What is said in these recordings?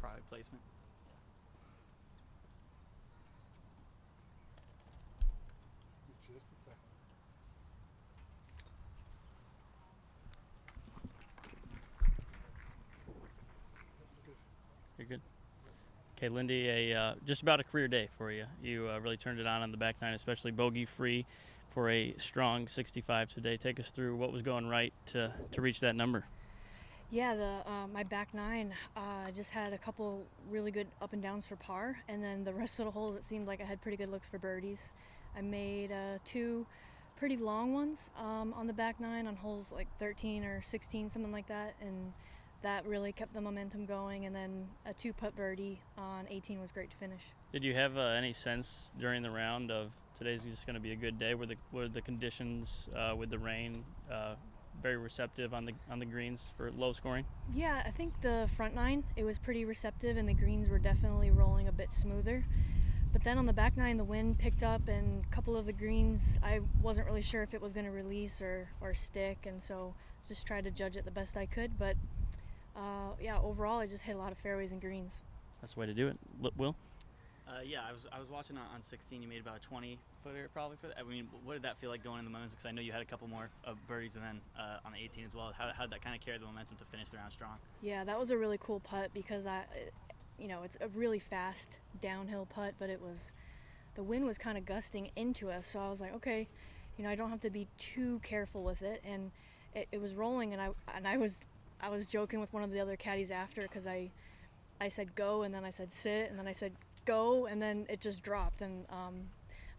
product placement. Just a second. You're good. Okay, Lindy, just about a career day for you. You really turned it on the back nine, especially bogey-free for a strong 65 today. Take us through what was going right to reach that number. Yeah, my back nine just had a couple really good up and downs for par, and then the rest of the holes it seemed like I had pretty good looks for birdies. I made 2 pretty long ones on the back nine on holes like 13 or 16, something like that, and that really kept the momentum going. And then a 2-putt birdie on 18 was great to finish. Did you have any sense during the round of today's just going to be a good day? Were the conditions with the rain very receptive on the greens for low scoring? Yeah, I think the front nine, it was pretty receptive, and the greens were definitely rolling a bit smoother. But then on the back nine, the wind picked up, and a couple of the greens, I wasn't really sure if it was going to release or stick, and so just tried to judge it the best I could. But yeah, overall, I just hit a lot of fairways and greens. That's the way to do it. Will? Yeah, I was watching on 16. You made about a 20-footer probably for that. I mean, what did that feel like going in the momentum? Because I know you had a couple more birdies, and then on the 18 as well. How did that kind of carry the momentum to finish the round strong? Yeah, that was a really cool putt because it's a really fast downhill putt, but the wind was kind of gusting into us, so I was like, okay, I don't have to be too careful with it, and it was rolling, and I was joking with one of the other caddies after because I said go, and then I said sit, and then I said go, and then it just dropped, and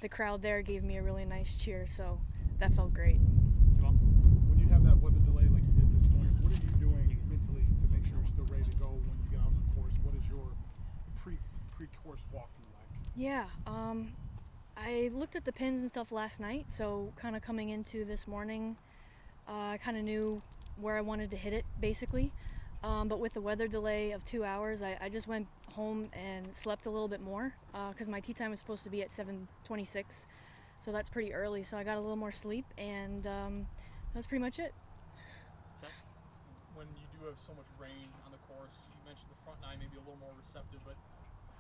the crowd there gave me a really nice cheer, so that felt great. When you have that weather delay like you did this morning, what are you doing mentally to make sure you're still ready to go when you get out on the course? What is your pre-course walkthrough like? Yeah, I looked at the pins and stuff last night, so kind of coming into this morning, I kind of knew where I wanted to hit it, basically. But with the weather delay of 2 hours, I just went home and slept a little bit more because my tee time was supposed to be at 7:26, so that's pretty early. So I got a little more sleep, and that's pretty much it. When you do have so much rain on the course, you mentioned the front nine maybe a little more receptive, but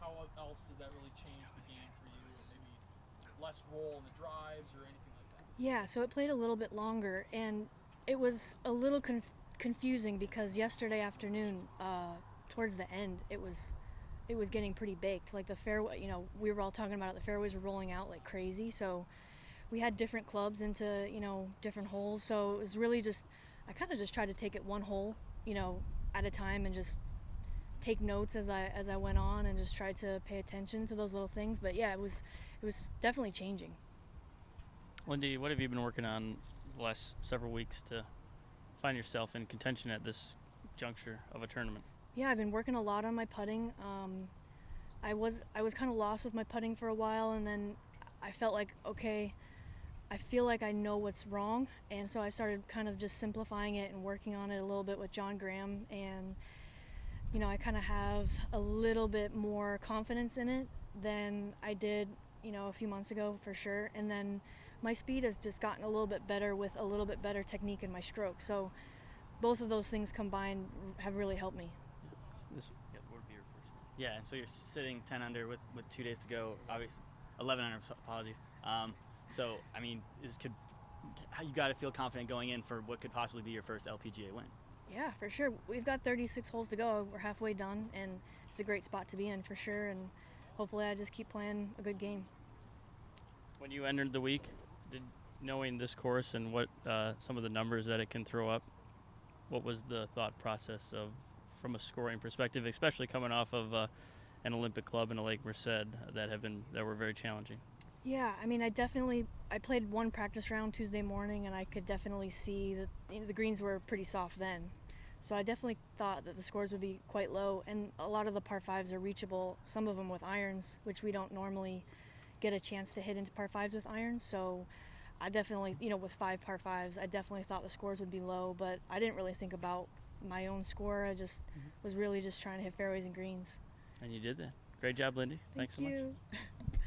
how else does that really change the game for you? Maybe less roll in the drives or anything like that? Yeah, so it played a little bit longer, and it was a little confusing because yesterday afternoon, towards the end, it was getting pretty baked. Like the fairway, we were all talking about it. The fairways were rolling out like crazy, so we had different clubs into different holes. So it was really just I kind of just tried to take it one hole, at a time, and just take notes as I went on, and just tried to pay attention to those little things. But yeah, it was definitely changing. Lindy, what have you been working on the last several weeks to find yourself in contention at this juncture of a tournament? Yeah, I've been working a lot on my putting. I was kind of lost with my putting for a while, and then I felt like, okay, I feel like I know what's wrong, and so I started kind of just simplifying it and working on it a little bit with John Graham, and I kind of have a little bit more confidence in it than I did, a few months ago for sure. And then my speed has just gotten a little bit better with a little bit better technique in my stroke. So both of those things combined have really helped me. What would be your first one? Yeah, and so you're sitting 10 under with 2 days to go. Obviously, 11 under. Apologies. So I mean, you got to feel confident going in for what could possibly be your first LPGA win. Yeah, for sure. We've got 36 holes to go. We're halfway done, and it's a great spot to be in for sure. And hopefully, I just keep playing a good game. When you entered the week, knowing this course and what some of the numbers that it can throw up, what was the thought process from a scoring perspective, especially coming off of an Olympic club and a Lake Merced that were very challenging? Yeah, I mean, I played one practice round Tuesday morning, and I could definitely see that the greens were pretty soft then. So I definitely thought that the scores would be quite low, and a lot of the par fives are reachable, some of them with irons, which we don't normally get a chance to hit into par fives with irons. So I definitely, with 5 par fives, I definitely thought the scores would be low, but I didn't really think about my own score. I just was really just trying to hit fairways and greens. And you did that. Great job, Lindy. Thanks so much. Thank you.